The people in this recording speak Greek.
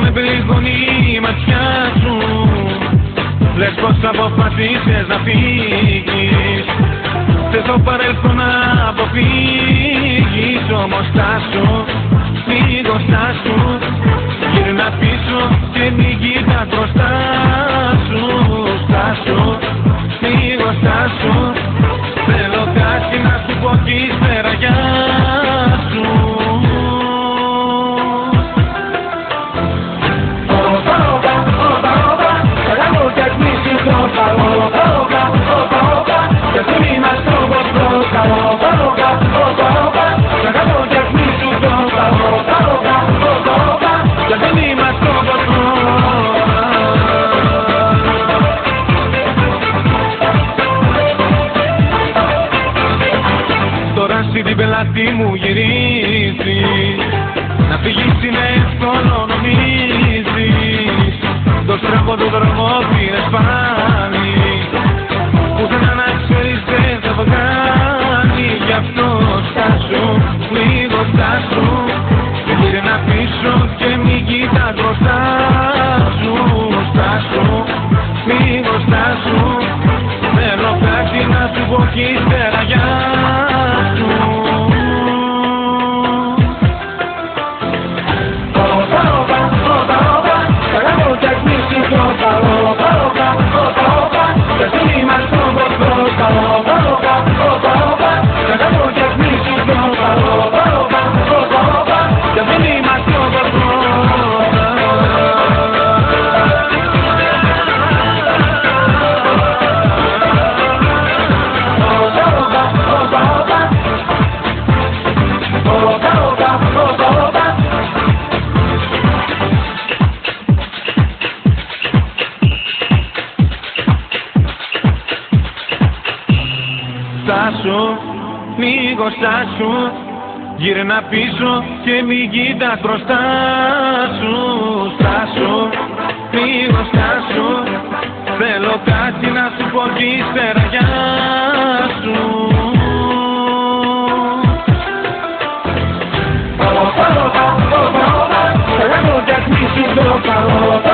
με πληγώνει η ματιά σου. Λες πως αποφασίσες να φύγεις. Θες το παρελθόν να αποφύγεις. Όμως στάσου, λίγο στάσου. Γύρνα πίσω και μην κοιτάς μπροστά σου. Στάσου, λίγο στάσου. Θέλω κάτι να σου πω κι ύστερα γεια σου. Τώρα εσύ την πελάτη μου γυρίζεις. Να φύγεις είναι εύκολο νομίζεις. Το στραβό του δρόμο πήρες πάλι. Πουθενά να ξέρεις δεν θα βγάλει. Γι' αυτό στάσου, λίγο στάσου. Γύρε να πίσω και μην κοιτάς μπροστά σου. Στάσου, λίγο στάσου. Θέλω κάτι να σου πω κι ύστερα γεια σου. Στάσου, λίγο στάσου. Γύρνα πίσω και μην κοιτάς μπροστά σου. Στάσου, λίγο στάσου. Θέλω κάτι να σου πω κι ύστερα γεια σου. Θέλω κι ας μη σου το καλό.